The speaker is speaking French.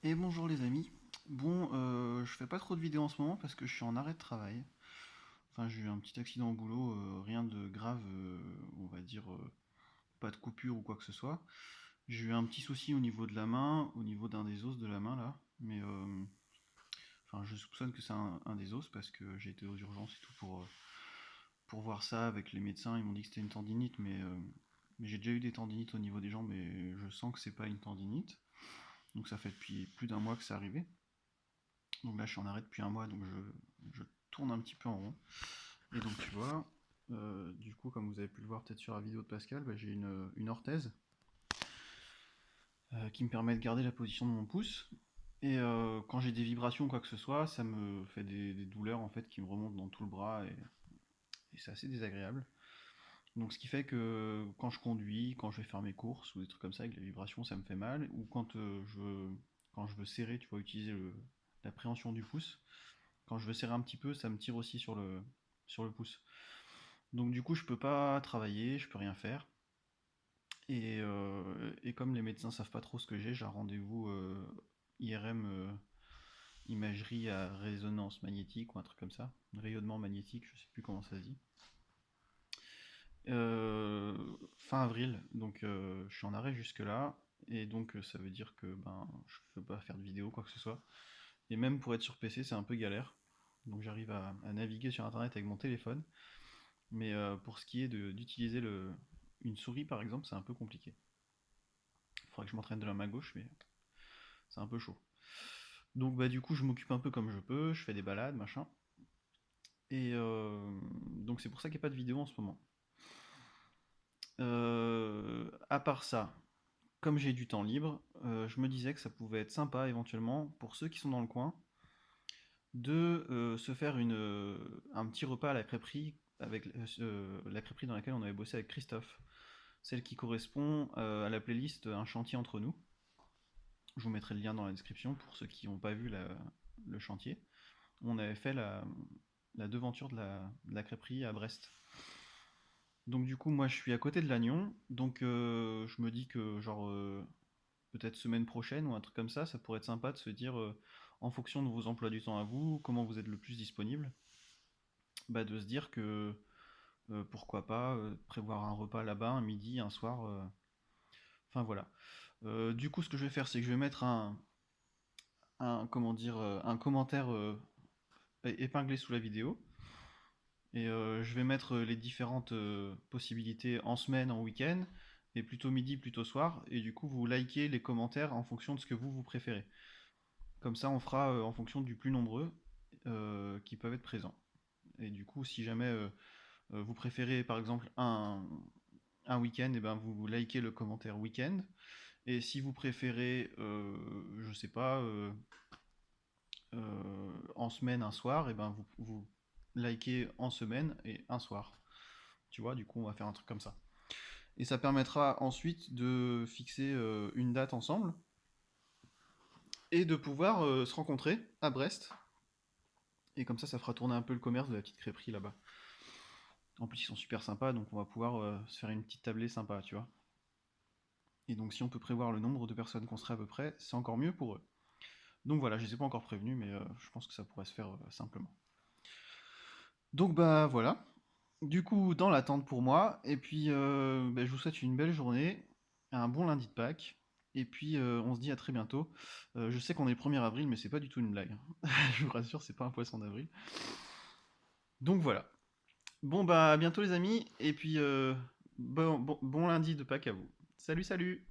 Et bonjour les amis. Bon, je fais pas trop de vidéos en ce moment parce que je suis en arrêt de travail. Enfin, j'ai eu un petit accident au boulot, rien de grave, on va dire, pas de coupure ou quoi que ce soit. J'ai eu un petit souci au niveau de la main, au niveau d'un des os de la main là, mais enfin, je soupçonne que c'est un des os parce que j'ai été aux urgences et tout pour voir ça avec les médecins. Ils m'ont dit que c'était une tendinite, mais j'ai déjà eu des tendinites au niveau des jambes, et je sens que c'est pas une tendinite. Donc ça fait depuis plus d'un mois que c'est arrivé. Donc là, je suis en arrêt depuis un mois, donc je tourne un petit peu en rond. Et donc, tu vois, du coup, comme vous avez pu le voir peut-être sur la vidéo de Pascal, bah, j'ai une orthèse qui me permet de garder la position de mon pouce. Et quand j'ai des vibrations ou quoi que ce soit, ça me fait des douleurs en fait qui me remontent dans tout le bras, et c'est assez désagréable. Donc ce qui fait que quand je conduis, quand je vais faire mes courses ou des trucs comme ça avec les vibrations, ça me fait mal. Ou quand je veux serrer, tu vois, utiliser l'appréhension du pouce. Quand je veux serrer un petit peu, ça me tire aussi sur le pouce. Donc du coup, je peux pas travailler, je peux rien faire. Et comme les médecins savent pas trop ce que j'ai un rendez-vous IRM, imagerie à résonance magnétique ou un truc comme ça. Rayonnement magnétique, je sais plus comment ça se dit. Euh, Fin avril, donc je suis en arrêt jusque-là. Et donc ça veut dire que ben je peux pas faire de vidéo, quoi que ce soit. Et même pour être sur PC, c'est un peu galère. Donc j'arrive à naviguer sur internet avec mon téléphone. Mais pour ce qui est d'utiliser une souris par exemple, c'est un peu compliqué. Il faudrait que je m'entraîne de la main gauche, mais c'est un peu chaud. Donc bah du coup je m'occupe un peu comme je peux, je fais des balades, machin. Et donc c'est pour ça qu'il n'y a pas de vidéo en ce moment. À part ça, comme j'ai du temps libre, je me disais que ça pouvait être sympa éventuellement pour ceux qui sont dans le coin de se faire un petit repas à la crêperie, avec la crêperie dans laquelle on avait bossé avec Christophe, celle qui correspond à la playlist Un chantier entre nous. Je vous mettrai le lien dans la description pour ceux qui n'ont pas vu le chantier. On avait fait la devanture de la crêperie à Brest. Donc du coup, moi je suis à côté de Lannion, donc je me dis que genre peut-être semaine prochaine ou un truc comme ça pourrait être sympa de se dire, en fonction de vos emplois du temps à vous, comment vous êtes le plus disponible, bah, de se dire que pourquoi pas prévoir un repas là-bas, un midi, un soir, enfin voilà. Du coup, ce que je vais faire, c'est que je vais mettre comment dire, un commentaire épinglé sous la vidéo. Et je vais mettre les différentes possibilités en semaine, en week-end, et plutôt midi, plutôt soir. Et du coup, vous likez les commentaires en fonction de ce que vous préférez. Comme ça, on fera en fonction du plus nombreux qui peuvent être présents. Et du coup, si jamais vous préférez par exemple un week-end, et ben vous likez le commentaire week-end. Et si vous préférez, je sais pas, en semaine un soir, et ben vous likez en semaine et un soir. Tu vois, du coup, on va faire un truc comme ça. Et ça permettra ensuite de fixer une date ensemble et de pouvoir se rencontrer à Brest. Et comme ça fera tourner un peu le commerce de la petite crêperie là-bas. En plus, ils sont super sympas, donc on va pouvoir se faire une petite tablée sympa, tu vois. Et donc, si on peut prévoir le nombre de personnes qu'on serait à peu près, c'est encore mieux pour eux. Donc voilà, je les ai pas encore prévenus, mais je pense que ça pourrait se faire simplement. Donc bah voilà. Du coup, dans l'attente pour moi, et puis bah, je vous souhaite une belle journée, un bon lundi de Pâques, et puis on se dit à très bientôt. Je sais qu'on est le 1er avril, mais c'est pas du tout une blague. Je vous rassure, c'est pas un poisson d'avril. Donc voilà. Bon bah à bientôt les amis, et puis bon lundi de Pâques à vous. Salut salut.